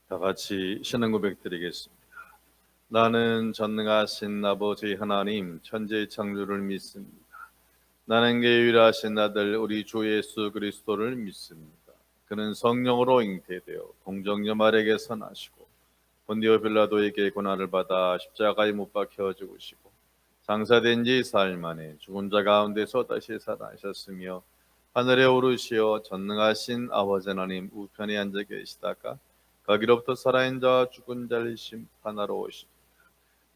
다 같이 신앙 고백 드리겠습니다. 나는 전능하신 아버지 하나님 천지의 창조를 믿습니다. 나는 그 유일하신 아들 우리 주 예수 그리스도를 믿습니다. 그는 성령으로 잉태되어 동정녀 마리아에게서 나시고 본디오 빌라도에게 고난을 받아 십자가에 못 박혀 죽으시고 장사된 지 사흘 만에 죽은 자 가운데서 다시 살아나셨으며 하늘에 오르시어 전능하신 아버지 하나님 우편에 앉아 계시다가 거기로부터 살아있는 자와 죽은 자를 심판하러 오십니다.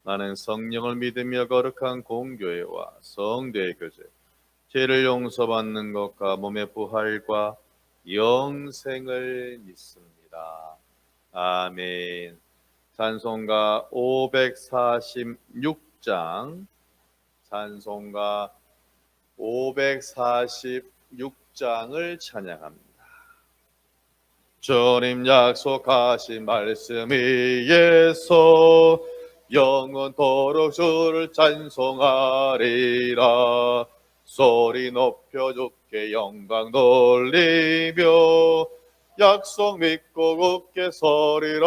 나는 성령을 믿으며 거룩한 공교회와 성도의 교제, 죄를 용서받는 것과 몸의 부활과 영생을 믿습니다. 아멘. 찬송가 546장, 찬송가 546장을 찬양합니다. 주님 약속하신 말씀 위에서 영원토록 주를 찬송하리라. 소리 높여 주께 영광 돌리며 약속 믿고 굳게 서리라.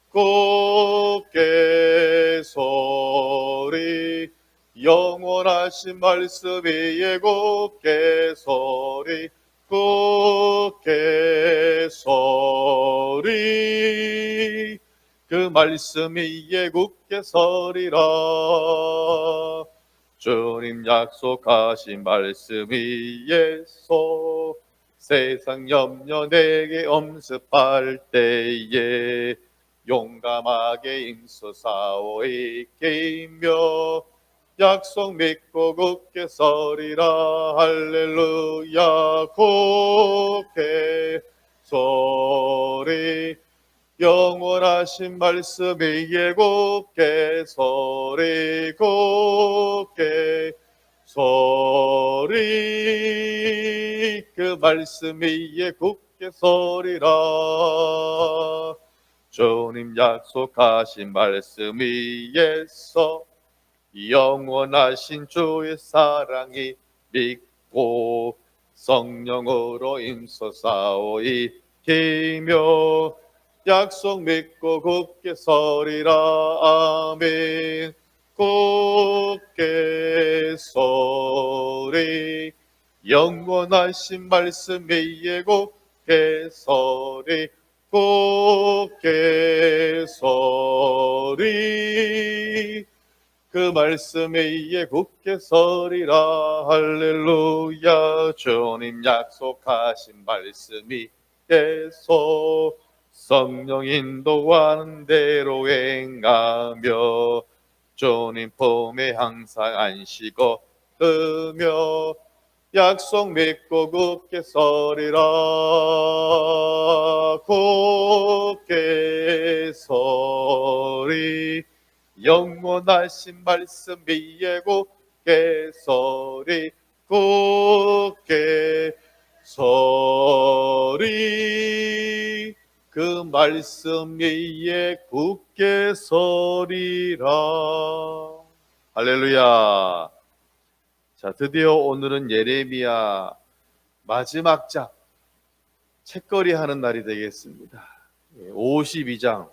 굳게 서리 영원하신 말씀 위에 굳게 서리. 굳게 서리 그 말씀 위에 굳게 서리라. 주님 약속하신 말씀 위에서 세상 염려 내게 엄습할 때에 용감하게 임서 싸워 이기며 약속 믿고 굳게 서리라. 할렐루야. 굳게 서리 영원하신 말씀 위에 굳게 서리. 굳게 서리 그 말씀 위에 굳게 서리라. 주님 약속하신 말씀 위에서 영원하신 주의 사랑이 믿고 성령으로 임서 싸워 이기며 약속 믿고 굳게 서리라. 아멘. 굳게 서리 영원하신 말씀 위에 굳게 서리. 굳게 서리 그 말씀 위에 굳게 서리라. 할렐루야. 주님 약속하신 말씀 위에서 성령 인도하는 대로 행하며 주님 품에 항상 안식어 으며 약속 믿고 굳게 서리라. 굳게 서리 영원하신 말씀 위에 굳게 서리. 굳게 서리 그 말씀 위에 굳게 서리라. 할렐루야. 자, 드디어 오늘은 예레미야 마지막 장 책거리 하는 날이 되겠습니다. 52장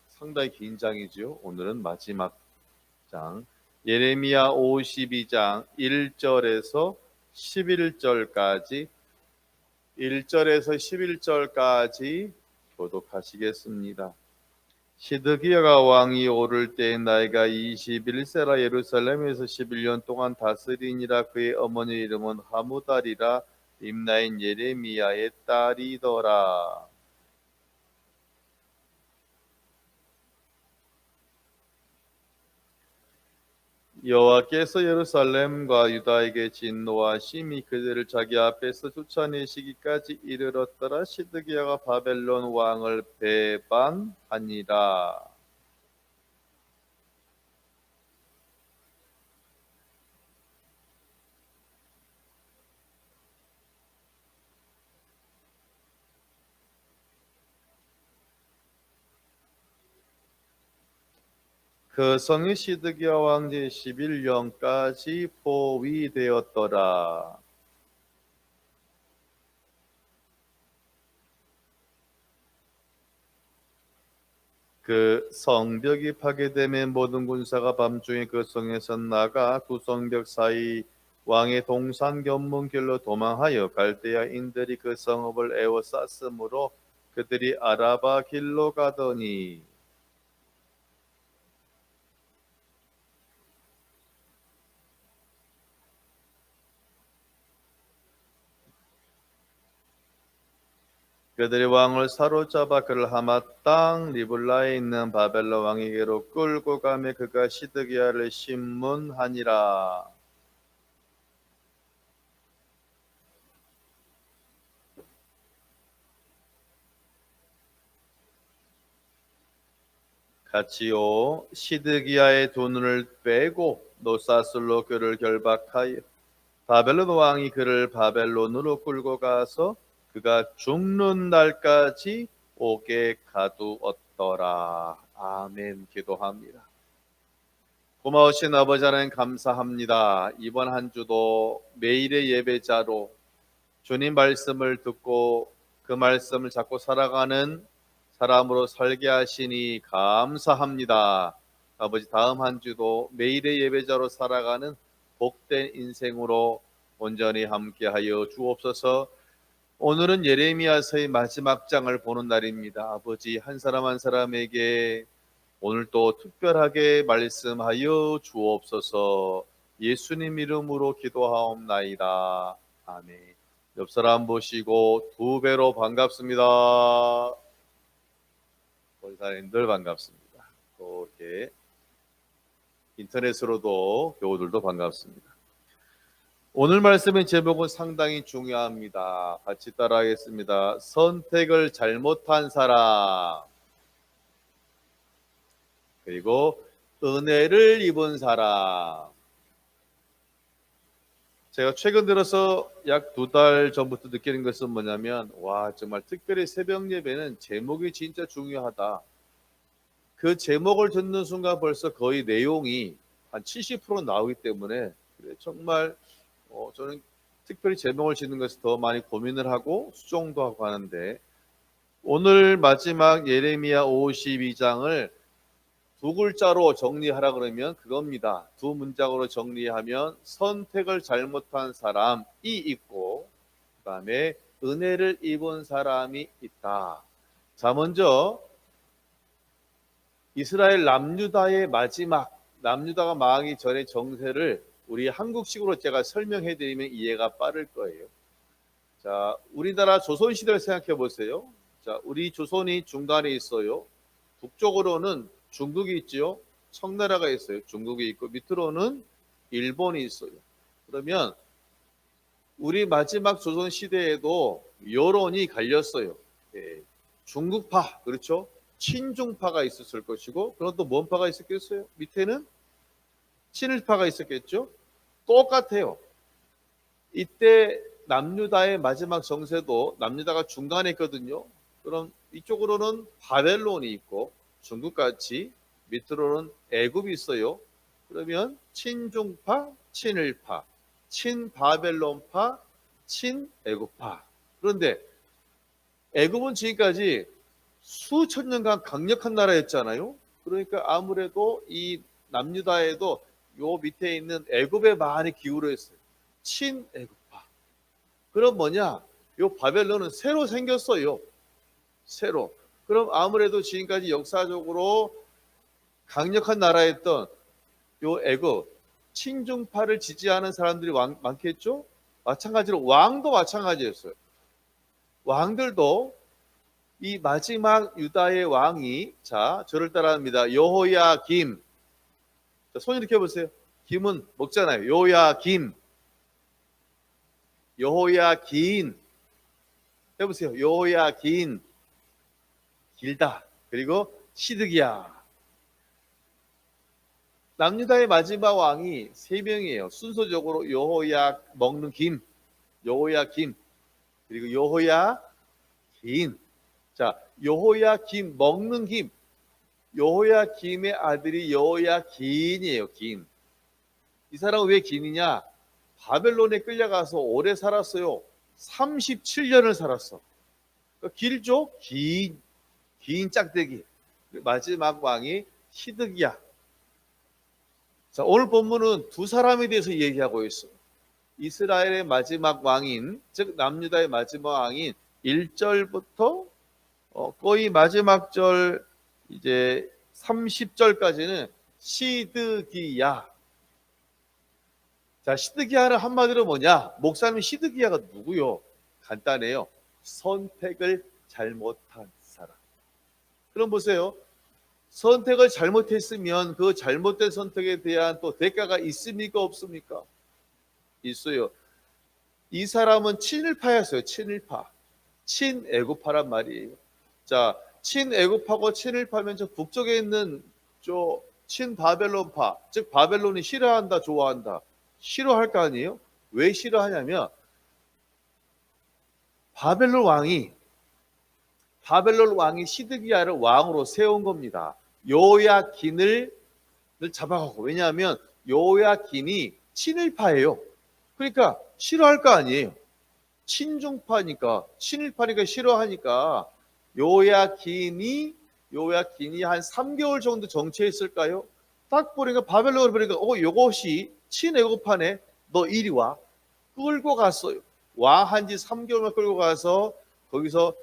상당히 긴 장이죠. 오늘은 마지막 장 예레미야 52장 1절에서 11절까지 1절에서 11절까지 교독하시겠습니다. 시드기야가 왕이 오를 때 나이가 21세라. 예루살렘에서 11년 동안 다스리니라. 그의 어머니 이름은 하무달이라. 림나인 예레미야의 딸이더라. 여호와께서 예루살렘과 유다에게 진노와 심히 그들을 자기 앞에서 쫓아내시기까지 이르렀더라. 시드기야가 바벨론 왕을 배반하니라. 그 성이 시드기야 왕 제11년까지 포위되었더라. 그 성벽이 파괴되면 모든 군사가 밤중에 그 성에서 나가 두 성벽 사이 왕의 동산 견문길로 도망하여 갈대아인들이 그 성읍을 에워쌌으므로 그들이 아라바 길로 가더니 그들이 왕을 사로잡아 그를 하마 땅 리블라에 있는 바벨론 왕에게로 끌고 가며 그가 시드기야를 심문하니라. 같이요 시드기야의 두 눈을 빼고 노사슬로 그를 결박하여 바벨론 왕이 그를 바벨론으로 끌고 가서 그가 죽는 날까지 옥에 가두었더라. 아멘. 기도합니다. 고마우신 아버지 하나님 감사합니다. 이번 한 주도 매일의 예배자로 주님 말씀을 듣고 그 말씀을 잡고 살아가는 사람으로 살게 하시니 감사합니다. 아버지 다음 한 주도 매일의 예배자로 살아가는 복된 인생으로 온전히 함께하여 주옵소서. 오늘은 예레미야서의 마지막 장을 보는 날입니다. 아버지 한 사람 한 사람에게 오늘 또 특별하게 말씀하여 주옵소서. 예수님 이름으로 기도하옵나이다. 아멘. 옆 사람 보시고 두 배로 반갑습니다. 권사님들 반갑습니다. 또 이렇게 인터넷으로도 교우들도 반갑습니다. 오늘 말씀의 제목은 상당히 중요합니다. 같이 따라하겠습니다. 선택을 잘못한 사람, 그리고 은혜를 입은 사람. 제가 최근 들어서 약 2달 전부터 느끼는 것은 뭐냐면 정말 특별히 새벽 예배는 제목이 진짜 중요하다. 그 제목을 듣는 순간 벌써 거의 내용이 한 70% 나오기 때문에 정말 저는 특별히 제목을 짓는 것에 더 많이 고민을 하고 수정도 하고 하는데 오늘 마지막 예레미야 52장을 두 글자로 정리하라 그러면 그겁니다. 두 문장으로 정리하면 선택을 잘못한 사람이 있고 그 다음에 은혜를 입은 사람이 있다. 자, 먼저 이스라엘 남유다의 마지막, 남유다가 망하기 전의 정세를 우리 한국식으로 제가 설명해 드리면 이해가 빠를 거예요. 자, 우리나라 조선시대를 생각해 보세요. 자, 우리 조선이 중간에 있어요. 북쪽으로는 중국이 있지요. 청나라가 있어요. 중국이 있고 밑으로는 일본이 있어요. 그러면 우리 마지막 조선 시대에도 여론이 갈렸어요. 중국파, 그렇죠? 친중파가 있었을 것이고, 그럼 또 뭔 파가 있었겠어요? 밑에는 친일파가 있었겠죠? 똑같아요. 이때 남유다의 마지막 정세도 남유다가 중간에 있거든요. 그럼 이쪽으로는 바벨론이 있고 중국같이 밑으로는 애굽이 있어요. 그러면 친중파, 친일파, 친바벨론파, 친애굽파. 그런데 애굽은 지금까지 수천 년간 강력한 나라였잖아요. 그러니까 아무래도 이 남유다에도 요 밑에 있는 애굽에 많이 기울어 있어요. 친애굽파. 그럼 뭐냐? 요 바벨론은 새로 생겼어요. 새로. 그럼 아무래도 지금까지 역사적으로 강력한 나라였던 요 애굽 친중파를 지지하는 사람들이 많겠죠? 마찬가지로 왕도 마찬가지였어요. 왕들도 이 마지막 유다의 왕이 저를 따라합니다. 여호야김. 손 이렇게 해보세요. 김은 먹잖아요. 여호야김. 여호야긴. 해보세요. 여호야긴. 길다. 그리고 시드기야. 남유다의 마지막 왕이 3명이에요. 순서적으로 여호야 먹는 김, 여호야김, 그리고 여호야긴. 자, 여호야김 먹는 김. 여호야김의 아들이 여호야긴이에요. 긴. 이 사람은 왜 긴이냐? 바벨론에 끌려가서 오래 살았어요. 37년을 살았어. 그러니까 길죠? 긴 짝대기. 마지막 왕이 시드기야. 자, 오늘 본문은 두 사람에 대해서 얘기하고 있어요. 이스라엘의 마지막 왕인, 즉 남유다의 마지막 왕인 1절부터 거의 마지막 절 이제 30절까지는 시드기야. 자, 시드기야는 한마디로 뭐냐? 목사님, 시드기야가 누구요? 간단해요. 선택을 잘못한 사람. 그럼 보세요. 선택을 잘못했으면 그 잘못된 선택에 대한 또 대가가 있습니까? 없습니까? 있어요. 이 사람은 친일파였어요. 친일파. 친애굽파란 말이에요. 자, 친애굽파고 친일파면 저 북쪽에 있는 저 친바벨론파, 즉 바벨론이 싫어한다, 좋아한다. 싫어할 거 아니에요? 왜 싫어하냐면 바벨론 왕이 시드기야를 왕으로 세운 겁니다. 요야긴을 잡아가고. 왜냐하면 요야긴이 친일파예요. 그러니까 싫어할 거 아니에요. 친중파니까, 친일파니까 싫어하니까 요야긴이 한 3개월 정도 정치했을까요? 딱 보니까 바벨론을 보니까 요것이 친애굽파네. 너 이리 와. 끌고 갔어요. 왕한 지 3개월만 끌고 가서 거기서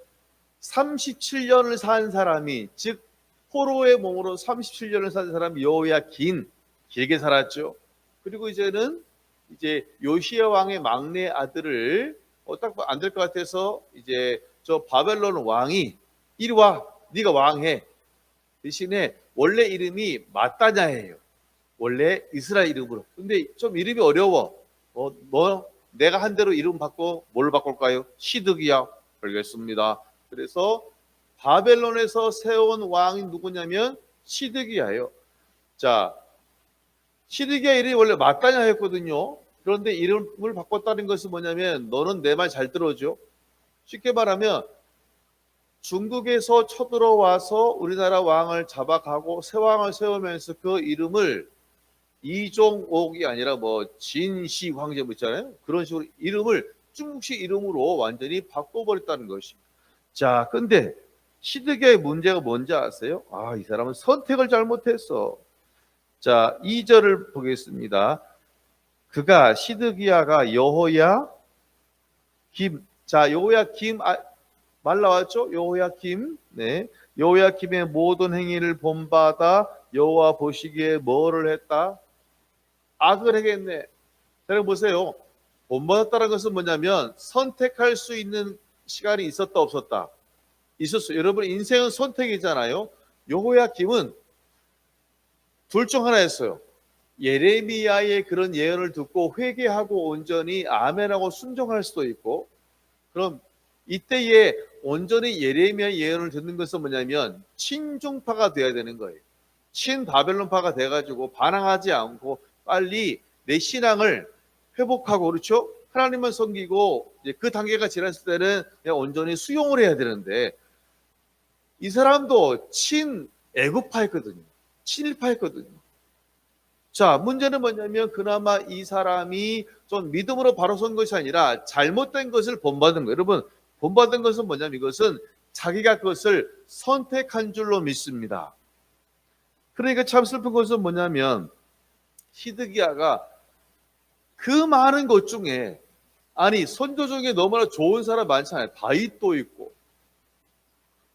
37년을 산 사람이, 즉 포로의 몸으로 37년을 산 사람이 요야긴, 길게 살았죠. 그리고 이제는 요시야 왕의 막내 아들을 딱 안 될 것 같아서 이제 저 바벨론 왕이 이리 와, 네가 왕해. 대신에 원래 이름이 마따냐예요. 원래 이스라엘 이름으로. 근데 좀 이름이 어려워. 내가 한 대로 이름 바꿔 뭘 바꿀까요? 시드기야. 알겠습니다. 그래서 바벨론에서 세운 왕이 누구냐면 시드기야예요. 자, 시드기야 이름이 원래 마따냐였거든요. 그런데 이름을 바꿨다는 것은 뭐냐면 너는 내 말 잘 들어줘. 쉽게 말하면 중국에서 쳐들어와서 우리나라 왕을 잡아가고 새 왕을 세우면서 그 이름을 이종옥이 아니라 뭐 진시 황제 뭐 있잖아요. 그런 식으로 이름을 중국식 이름으로 완전히 바꿔버렸다는 것이. 자, 근데 시드기야의 문제가 뭔지 아세요? 이 사람은 선택을 잘못했어. 자, 2절을 보겠습니다. 그가 시드기야가 여호야김, 자, 여호야김 말 나왔죠? 여호야김. 네. 여호야김의 모든 행위를 본받아 여호와 보시기에 뭐를 했다? 악을 행했네. 여러분 보세요. 본받았다는 것은 뭐냐면 선택할 수 있는 시간이 있었다 없었다? 있었어요. 여러분 인생은 선택이잖아요. 여호야김은 둘 중 하나였어요. 예레미야의 그런 예언을 듣고 회개하고 온전히 아멘하고 순종할 수도 있고, 그럼 이때에 온전히 예레미야 예언을 듣는 것은 뭐냐면 친중파가 돼야 되는 거예요. 친바벨론파가 돼가지고 반항하지 않고 빨리 내 신앙을 회복하고, 그렇죠? 하나님만 섬기고 이제 그 단계가 지났을 때는 그냥 온전히 수용을 해야 되는데, 이 사람도 친애굽파였거든요. 친일파였거든요. 자, 문제는 뭐냐면 그나마 이 사람이 좀 믿음으로 바로 선 것이 아니라 잘못된 것을 본받은 거예요. 여러분, 본받은 것은 뭐냐면 이것은 자기가 그것을 선택한 줄로 믿습니다. 그러니까 참 슬픈 것은 뭐냐면 시드기야가 그 많은 것 중에, 아니 선조 중에 너무나 좋은 사람 많잖아요. 다윗도 있고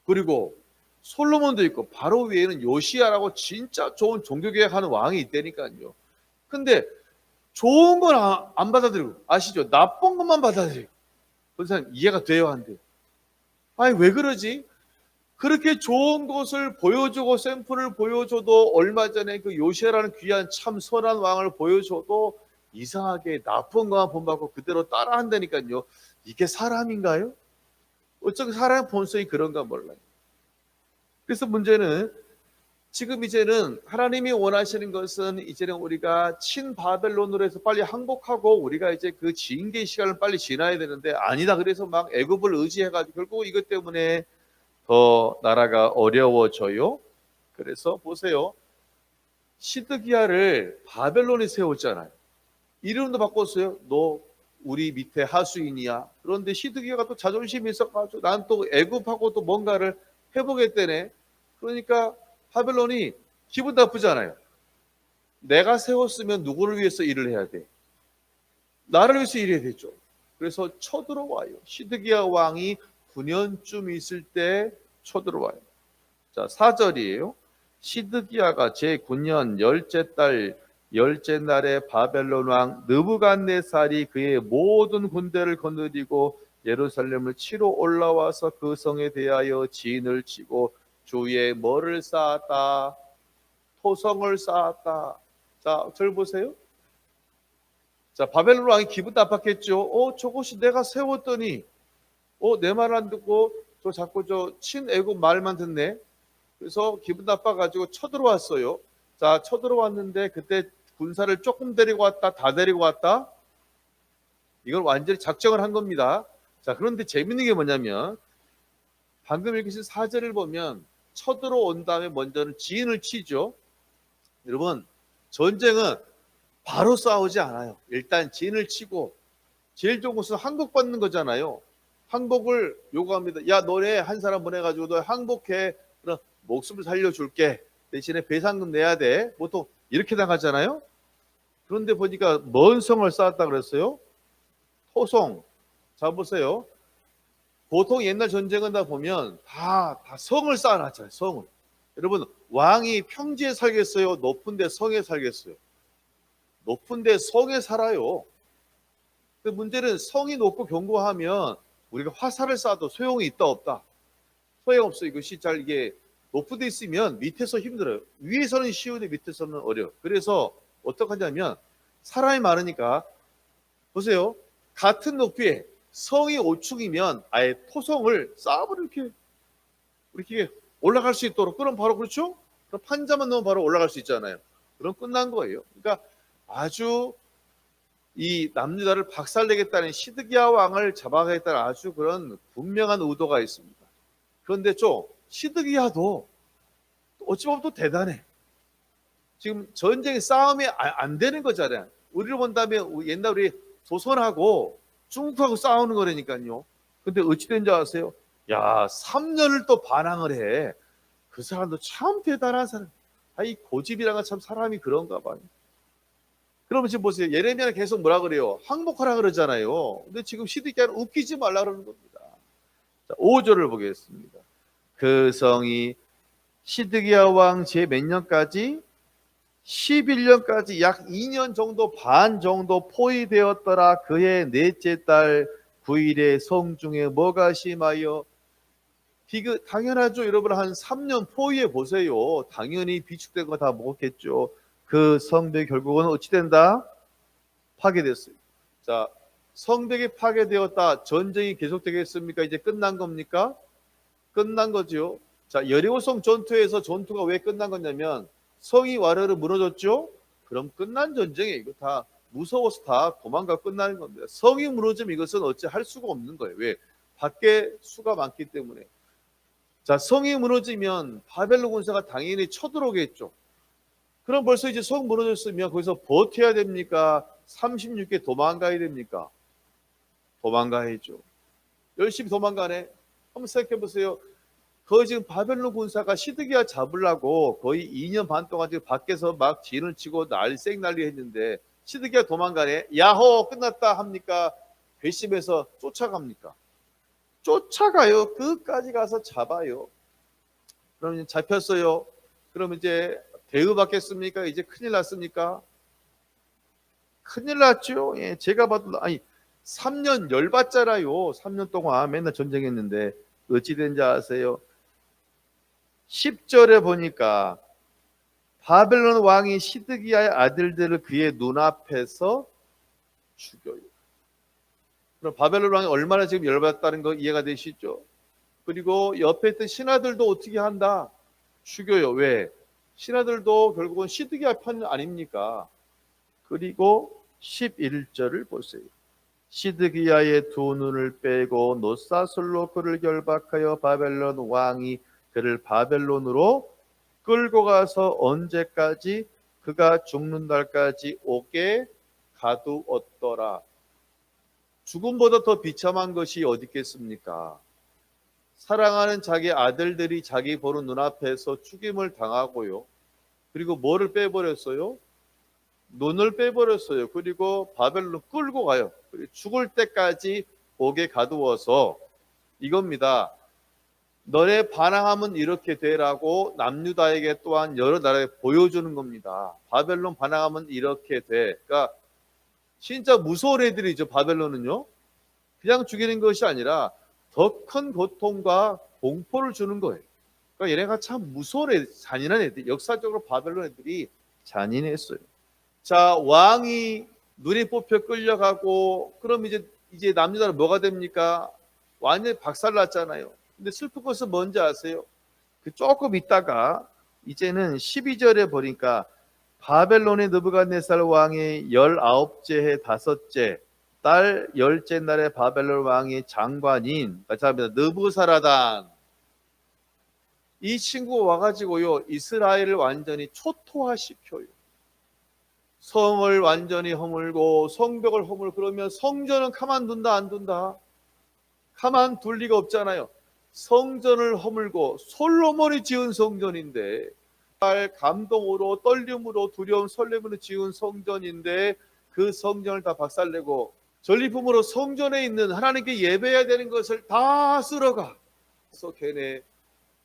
그리고 솔로몬도 있고 바로 위에는 요시야라고 진짜 좋은 종교개혁하는 왕이 있다니까요. 근데 좋은 건 안 받아들이고, 아시죠? 나쁜 것만 받아들이고. 그 사람 이해가 돼요, 안 돼요? 아니 왜 그러지? 그렇게 좋은 것을 보여주고 샘플을 보여줘도, 얼마 전에 그 요시야라는 귀한 참 선한 왕을 보여줘도 이상하게 나쁜 것만 본받고 그대로 따라한다니까요. 이게 사람인가요? 어쩌면 사람의 본성이 그런가 몰라요. 그래서 문제는 지금 이제는 하나님이 원하시는 것은 이제는 우리가 친바벨론으로 해서 빨리 항복하고 우리가 이제 그 징계 시간을 빨리 지나야 되는데, 아니다. 그래서 막 애굽을 의지해가지고 결국 이것 때문에 더 나라가 어려워져요. 그래서 보세요. 시드기야를 바벨론이 세웠잖아요. 이름도 바꿨어요. 너 우리 밑에 하수인이야. 그런데 시드기야가 또 자존심이 있어가지고 난 또 애굽하고 또 뭔가를 해보겠다네. 그러니까 바벨론이 기분 나쁘잖아요. 내가 세웠으면 누구를 위해서 일을 해야 돼? 나를 위해서 일해야 되죠. 그래서 쳐들어와요. 시드기야 왕이 9년쯤 있을 때 쳐들어와요. 자, 4절이에요. 시드기야가 제9년 열째 달 열째 날에 바벨론 왕 느부갓네살이 그의 모든 군대를 거느리고 예루살렘을 치러 올라와서 그 성에 대하여 진을 치고 주위에 뭐를 쌓았다? 토성을 쌓았다. 자, 절 보세요. 자, 바벨론 왕이 기분 나빴겠죠. 저것이 내가 세웠더니, 내 말 안 듣고, 자꾸 친애국 말만 듣네. 그래서 기분 나빠가지고 쳐들어왔어요. 자, 쳐들어왔는데, 그때 군사를 조금 데리고 왔다, 다 데리고 왔다? 이걸 완전히 작정을 한 겁니다. 자, 그런데 재밌는 게 뭐냐면, 방금 읽으신 4절을 보면, 쳐들어온 다음에 먼저는 지인을 치죠. 여러분, 전쟁은 바로 싸우지 않아요. 일단 진을 치고 제일 좋은 것은 항복받는 거잖아요. 항복을 요구합니다. 야, 너네 한 사람 보내가지고 너 항복해. 그럼 목숨을 살려줄게. 대신에 배상금 내야 돼. 보통 이렇게 당하잖아요. 그런데 보니까 먼 성을 쌓았다 그랬어요. 토성. 자, 보세요. 보통 옛날 전쟁은 다 보면 다 성을 쌓아놨잖아요. 성을. 여러분, 왕이 평지에 살겠어요? 높은 데 성에 살겠어요? 높은 데 성에 살아요. 근데 문제는 성이 높고 견고하면 우리가 화살을 쏴도 소용이 있다 없다? 소용없어. 이것이 잘 이게 높은 데 있으면 밑에서 힘들어요. 위에서는 쉬운데 밑에서는 어려워. 그래서 어떻게 하냐면 사람이 많으니까 보세요. 같은 높이에 성이 5층이면 아예 토성을 쌓아버려 이렇게 올라갈 수 있도록. 그럼 바로 그렇죠? 그럼 판자만 넣으면 바로 올라갈 수 있잖아요. 그럼 끝난 거예요. 그러니까 아주 이 남유다를 박살내겠다는 시드기야 왕을 잡아가겠다는 아주 그런 분명한 의도가 있습니다. 그런데 시드기야도 어찌 보면 또 대단해. 지금 전쟁의 싸움이 안 되는 거잖아요. 우리를 본다면 옛날 우리 조선하고 중국하고 싸우는 거라니까요. 근데 어찌 된지 아세요? 야, 3년을 또 반항을 해. 그 사람도 참 대단한 사람. 이 고집이란 건 참 사람이 그런가 봐요. 그러면 지금 보세요. 예레미야는 계속 뭐라 그래요? 항복하라 그러잖아요. 근데 지금 시드기야는 웃기지 말라 그러는 겁니다. 자, 5절을 보겠습니다. 그 성이 시드기야 왕 제 몇 년까지? 11년까지 약 2년 정도 반 정도 포위되었더라. 그해 넷째 달 9일에 성중에 뭐가 심하여? 당연하죠. 여러분 한 3년 포위해 보세요. 당연히 비축된 거 다 먹었겠죠. 그 성벽이 결국은 어찌 된다? 파괴됐어요. 자, 성벽이 파괴되었다. 전쟁이 계속되겠습니까? 이제 끝난 겁니까? 끝난 거죠. 자, 여리고성 전투에서 전투가 왜 끝난 거냐면 성이 와르르 무너졌죠? 그럼 끝난 전쟁이에요. 이거 다 무서워서 다 도망가 끝나는 겁니다. 성이 무너지면 이것은 어찌 할 수가 없는 거예요. 왜? 밖에 수가 많기 때문에. 자, 성이 무너지면 바벨론 군사가 당연히 쳐들어오겠죠. 그럼 벌써 이제 성 무너졌으면 거기서 버텨야 됩니까? 36개 도망가야 됩니까? 도망가야죠. 열심히 도망가네. 한번 생각해 보세요. 거의 지금 바벨론 군사가 시드기야 잡으려고 거의 2년 반 동안 지금 밖에서 막 진을 치고 난리 했는데 시드기야 도망가네. 야호 끝났다 합니까? 괘씸해서 쫓아갑니까? 쫓아가요. 끝까지 가서 잡아요. 그러면 잡혔어요. 그럼 이제 대우받겠습니까? 이제 큰일 났습니까? 큰일 났죠. 예, 제가 봐도 3년 열받잖아요. 3년 동안 맨날 전쟁했는데 어찌 된지 아세요? 10절에 보니까 바벨론 왕이 시드기야의 아들들을 그의 눈앞에서 죽여요. 그럼 바벨론 왕이 얼마나 지금 열받았다는 거 이해가 되시죠? 그리고 옆에 있던 신하들도 어떻게 한다? 죽여요. 왜? 신하들도 결국은 시드기야 편 아닙니까? 그리고 11절을 보세요. 시드기야의 두 눈을 빼고 노사슬로 그를 결박하여 바벨론 왕이 그를 바벨론으로 끌고 가서 언제까지? 그가 죽는 날까지 오게 가두었더라. 죽음보다 더 비참한 것이 어디 있겠습니까? 사랑하는 자기 아들들이 자기 보는 눈앞에서 죽임을 당하고요. 그리고 뭐를 빼버렸어요? 눈을 빼버렸어요. 그리고 바벨론 끌고 가요. 그리고 죽을 때까지 옥에 가두어서 이겁니다. 너네 반항하면 이렇게 되라고 남유다에게 또한 여러 나라에 보여주는 겁니다. 바벨론 반항하면 이렇게 돼. 그러니까 진짜 무서운 애들이죠. 바벨론은요. 그냥 죽이는 것이 아니라 더 큰 고통과 공포를 주는 거예요. 그러니까 얘네가 참 무서운 애들, 잔인한 애들. 역사적으로 바벨론 애들이 잔인했어요. 자, 왕이 눈에 뽑혀 끌려가고 그럼 이제 남유다는 뭐가 됩니까? 완전히 박살났잖아요. 근데 슬픈 것은 뭔지 아세요? 그 조금 있다가 이제는 12절에 보니까 바벨론의 느부갓네살 왕의 19째 해 5째 달 10째 날에 바벨론 왕의 장관인 느부사라단 이 친구가 와가지고요 이스라엘을 완전히 초토화시켜요. 성을 완전히 허물고 성벽을 허물고 그러면 성전은 가만둔다 안 둔다? 가만둘 리가 없잖아요. 성전을 허물고 솔로몬이 지은 성전인데 감동으로 떨림으로 두려움 설렘으로 지은 성전인데 그 성전을 다 박살내고 전리품으로 성전에 있는 하나님께 예배해야 되는 것을 다 쓸어가. 그래서 걔네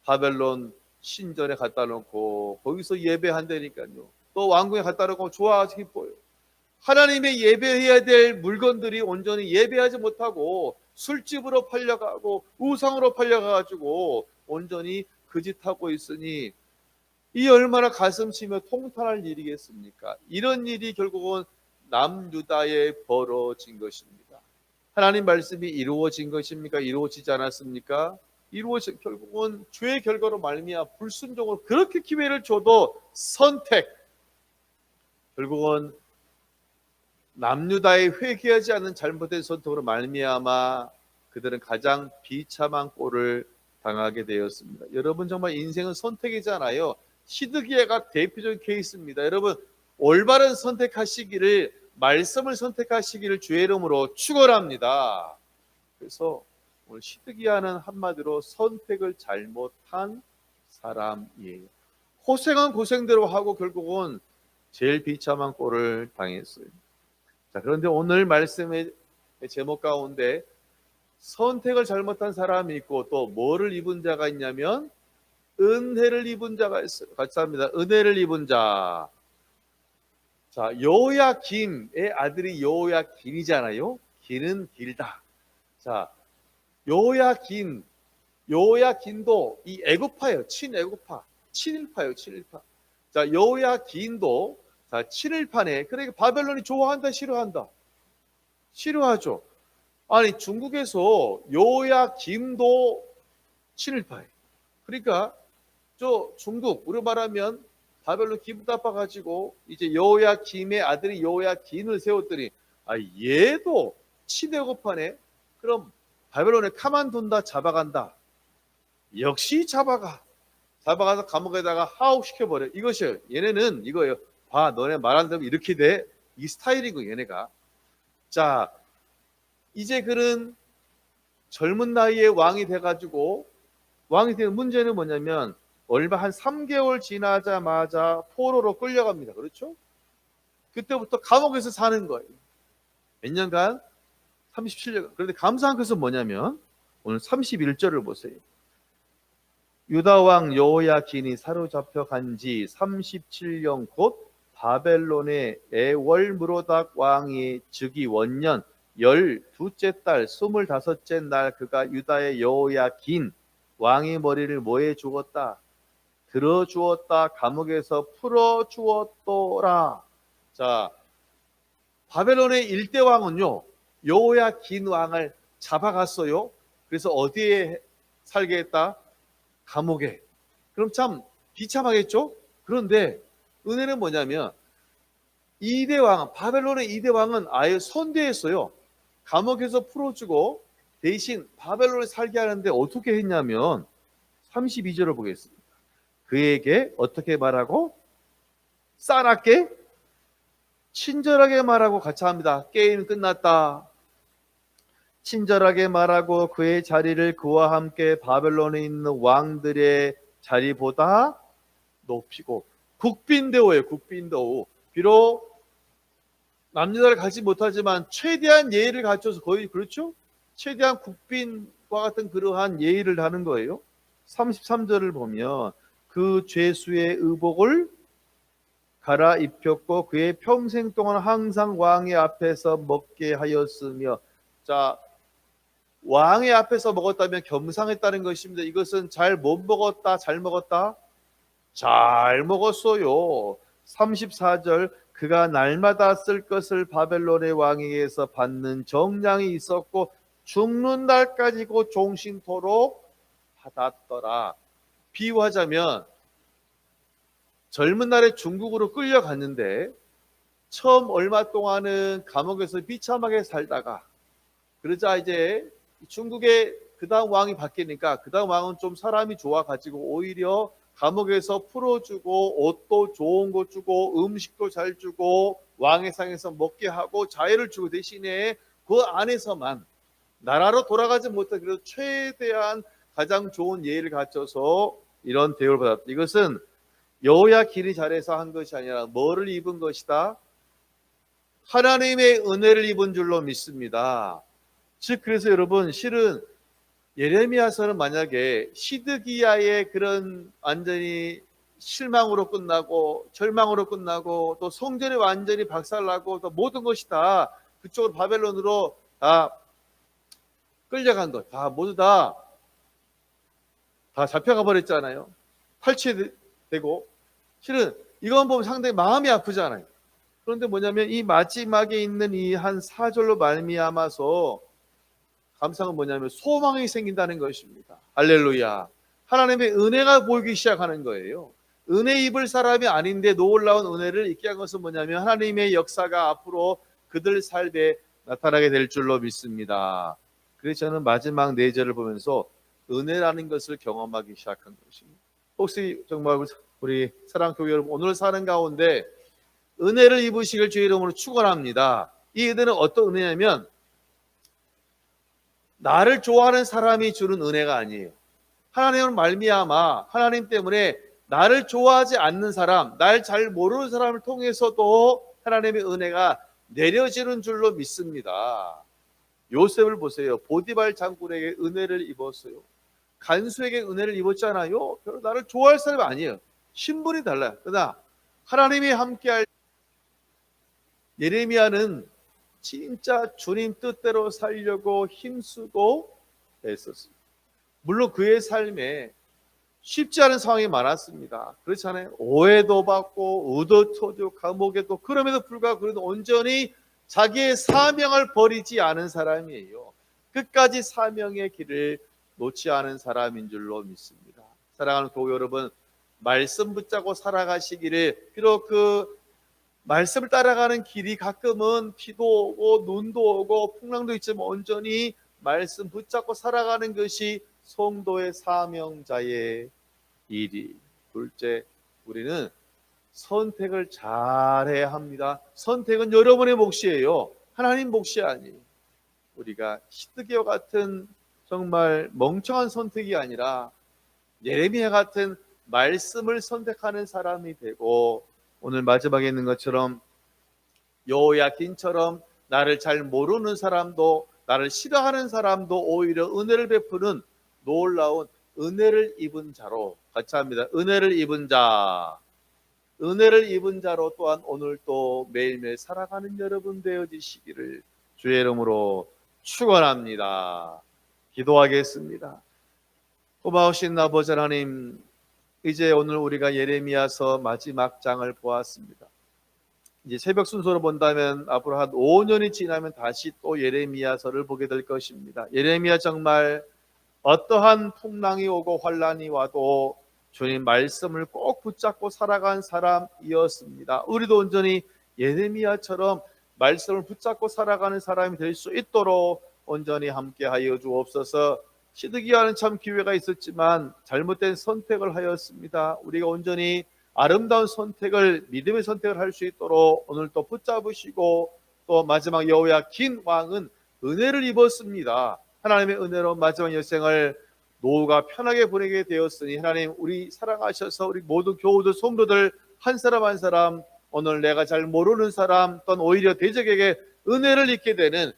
바벨론 신전에 갖다 놓고 거기서 예배한다니까요. 또 왕궁에 갖다 놓고 좋아 기뻐요. 하나님의 예배해야 될 물건들이 온전히 예배하지 못하고 술집으로 팔려가고 우상으로 팔려가가지고 온전히 그 짓 하고 있으니 이 얼마나 가슴치며 통탄할 일이겠습니까? 이런 일이 결국은 남유다에 벌어진 것입니다. 하나님 말씀이 이루어진 것입니까? 이루어지지 않았습니까? 이루어진 결국은 죄의 결과로 말미암아 불순종으로 그렇게 기회를 줘도 선택 결국은 남유다의 회개하지 않는 잘못된 선택으로 말미암아 그들은 가장 비참한 꼴을 당하게 되었습니다. 여러분 정말 인생은 선택이잖아요. 시드기야가 대표적인 케이스입니다. 여러분 올바른 선택하시기를 말씀을 선택하시기를 주의 이름으로 축원합니다. 그래서 오늘 시드기야는 한마디로 선택을 잘못한 사람이에요. 고생은 고생대로 하고 결국은 제일 비참한 꼴을 당했어요. 자, 그런데 오늘 말씀의 제목 가운데 선택을 잘못한 사람이 있고 또 뭐를 입은 자가 있냐면 은혜를 입은 자가 있어요. 같이 합니다. 은혜를 입은 자. 자, 요야김의 아들이 요야긴이잖아요. 긴은 길다. 자, 요야긴도 이 애굽파예요. 친애굽파. 친일파예요. 친일파. 자, 요야긴도 자, 친일파네. 그러니까 바벨론이 좋아한다, 싫어한다? 싫어하죠. 아니, 중국에서 요야김도 친일파예요. 그러니까 저 중국 우리 말하면 바벨론 기분 나빠가지고 이제 요야김의 아들이 요야긴을 세웠더니 아 얘도 친애굽파네. 그럼 바벨론에 가만둔다 잡아간다. 역시 잡아가서 감옥에다가 하옥시켜버려. 이것이에요. 얘네는 이거예요. 봐 너네 말한 대로 이렇게 돼. 이 스타일이고 얘네가. 자 이제 그는 젊은 나이에 왕이 돼가지고 왕이 되는 문제는 뭐냐면 얼마 한 3개월 지나자마자 포로로 끌려갑니다. 그렇죠? 그때부터 감옥에서 사는 거예요. 몇 년간? 37년. 그런데 감사한 것은 뭐냐면 오늘 31절을 보세요. 유다 왕 여호야긴이 사로잡혀 간 지 37년 곧 바벨론의 에월므로닥 왕이 즉위 원년 12째 달 25째 날 그가 유다의 여호야긴 왕의 머리를 뭐에 주었다? 들어 주었다. 감옥에서 풀어 주었더라. 자, 바벨론의 일대 왕은요. 여호야긴 왕을 잡아갔어요. 그래서 어디에 살게 했다? 감옥에. 그럼 참 비참하겠죠? 그런데 은혜는 뭐냐면 이대 왕, 바벨론의 이대 왕은 아예 선대했어요. 감옥에서 풀어주고 대신 바벨론에 살게 하는데 어떻게 했냐면 32절을 보겠습니다. 그에게 어떻게 말하고? 싸납게 친절하게 말하고 같이 합니다. 게임 끝났다. 친절하게 말하고 그의 자리를 그와 함께 바벨론에 있는 왕들의 자리보다 높이고, 국빈대우예요. 국빈대우. 비록 남녀를 가지 못하지만 최대한 예의를 갖춰서, 거의 그렇죠? 최대한 국빈과 같은 그러한 예의를 하는 거예요. 33절을 보면 그 죄수의 의복을 갈아입혔고 그의 평생 동안 항상 왕의 앞에서 먹게 하였으며. 자, 왕의 앞에서 먹었다면 겸상했다는 것입니다. 이것은 잘 못 먹었다, 잘 먹었다? 잘 먹었어요. 34절, 그가 날마다 쓸 것을 바벨론의 왕에게서 받는 정량이 있었고 죽는 날까지 그 종신토록 받았더라. 비유하자면 젊은 날에 중국으로 끌려갔는데 처음 얼마 동안은 감옥에서 비참하게 살다가, 그러자 이제 중국의 그 다음 왕이 바뀌니까 그 다음 왕은 좀 사람이 좋아가지고 오히려 감옥에서 풀어주고 옷도 좋은 거 주고 음식도 잘 주고 왕의 상에서 먹게 하고 자유를 주고, 대신에 그 안에서만 나라로 돌아가지 못해 그래도 최대한 가장 좋은 예의를 갖춰서 이런 대우를 받았다. 이것은 여호야긴이 잘해서 한 것이 아니라 뭐를 입은 것이다? 하나님의 은혜를 입은 줄로 믿습니다. 즉 그래서 여러분, 실은 예레미야서는 만약에 시드기야의 그런 완전히 실망으로 끝나고 절망으로 끝나고 또 성전이 완전히 박살나고 또 모든 것이 다 그쪽으로 바벨론으로 다 끌려간 것, 다 모두 다 잡혀가 버렸잖아요. 탈취되고. 실은 이건 보면 상당히 마음이 아프잖아요. 그런데 뭐냐면 이 마지막에 있는 이 한 4절로 말미암아서 감상은 뭐냐면 소망이 생긴다는 것입니다. 할렐루야. 하나님의 은혜가 보이기 시작하는 거예요. 은혜 입을 사람이 아닌데 놀라운 은혜를 입게 한 것은 뭐냐면 하나님의 역사가 앞으로 그들 삶에 나타나게 될 줄로 믿습니다. 그래서 저는 마지막 4절을 보면서 은혜라는 것을 경험하기 시작한 것입니다. 혹시 정말 우리 사랑교회 여러분, 오늘 사는 가운데 은혜를 입으시길 주의 이름으로 축원합니다. 이 은혜는 어떤 은혜냐면 나를 좋아하는 사람이 주는 은혜가 아니에요. 하나님은 말미암아 하나님 때문에 나를 좋아하지 않는 사람, 날 잘 모르는 사람을 통해서도 하나님의 은혜가 내려지는 줄로 믿습니다. 요셉을 보세요. 보디발 장군에게 은혜를 입었어요. 간수에게 은혜를 입었잖아요. 별로 나를 좋아할 사람이 아니에요. 신분이 달라요. 그러나 하나님이 함께할 예레미야는 진짜 주님 뜻대로 살려고 힘쓰고 애썼습니다. 물론 그의 삶에 쉽지 않은 상황이 많았습니다. 그렇잖아요. 오해도 받고 의도 터지고 감옥에도, 그럼에도 불구하고 그래도 온전히 자기의 사명을 버리지 않은 사람이에요. 끝까지 사명의 길을 놓지 않은 사람인 줄로 믿습니다. 사랑하는 교회 여러분, 말씀 붙잡고 살아가시기를, 비록 그 말씀을 따라가는 길이 가끔은 비도 오고 눈도 오고 풍랑도 있지만 온전히 말씀 붙잡고 살아가는 것이 성도의 사명자의 일이. 둘째, 우리는 선택을 잘해야 합니다. 선택은 여러분의 몫이에요. 하나님 몫이 아니에요. 우리가 시드기야 같은 정말 멍청한 선택이 아니라 예레미야 같은 말씀을 선택하는 사람이 되고, 오늘 마지막에 있는 것처럼 여호야긴처럼 나를 잘 모르는 사람도, 나를 싫어하는 사람도 오히려 은혜를 베푸는 놀라운 은혜를 입은 자로, 같이 합니다. 은혜를 입은 자. 은혜를 입은 자로 또한 오늘 또 매일매일 살아가는 여러분 되어지시기를 주의 이름으로 축원합니다. 기도하겠습니다. 고마우신 아버지 하나님, 이제 오늘 우리가 예레미야서 마지막 장을 보았습니다. 이제 새벽 순서로 본다면 앞으로 한 5년이 지나면 다시 또 예레미야서를 보게 될 것입니다. 예레미야 정말 어떠한 풍랑이 오고 환란이 와도 주님 말씀을 꼭 붙잡고 살아간 사람이었습니다. 우리도 온전히 예레미야처럼 말씀을 붙잡고 살아가는 사람이 될 수 있도록 온전히 함께하여 주옵소서. 시드기야는 참 기회가 있었지만 잘못된 선택을 하였습니다. 우리가 온전히 아름다운 선택을, 믿음의 선택을 할 수 있도록 오늘 또 붙잡으시고, 또 마지막 여호야긴 왕은 은혜를 입었습니다. 하나님의 은혜로 마지막 여생을 노후가 편하게 보내게 되었으니 하나님 우리 사랑하셔서 우리 모든 교우들 성도들 한 사람 한 사람 오늘 내가 잘 모르는 사람 또는 오히려 대적에게 은혜를 입게 되는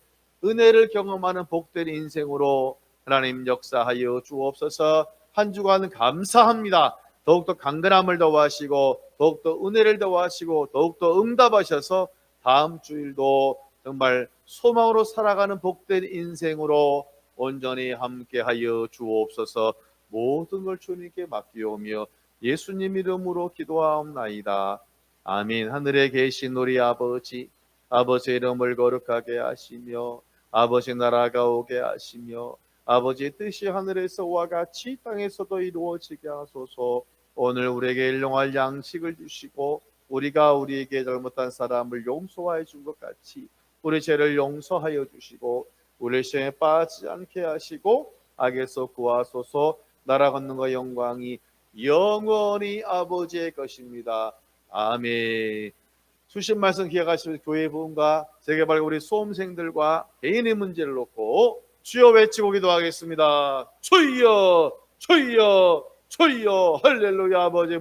은혜를 경험하는 복된 인생으로 하나님 역사하여 주옵소서. 한 주간 감사합니다. 더욱더 강건함을 더하시고 더욱더 은혜를 더하시고 더욱더 응답하셔서 다음 주일도 정말 소망으로 살아가는 복된 인생으로 온전히 함께하여 주옵소서. 모든 걸 주님께 맡기오며 예수님 이름으로 기도하옵나이다. 아멘. 하늘에 계신 우리 아버지, 아버지의 이름을 거룩하게 하시며 아버지 나라가 오게 하시며 아버지의 뜻이 하늘에서와 같이 땅에서도 이루어지게 하소서. 오늘 우리에게 일용할 양식을 주시고 우리가 우리에게 잘못한 사람을 용서해 준 것 같이 우리 죄를 용서하여 주시고 우리 시험에 빠지지 않게 하시고 악에서 구하소서. 나라 권능과 영광이 영원히 아버지의 것입니다. 아멘. 수신 말씀 기억하시면 교회 부흥과 재개발 우리 수험생들과 개인의 문제를 놓고 주여 외치고 기도하겠습니다. 주여 주여 주여 할렐루야. 아버지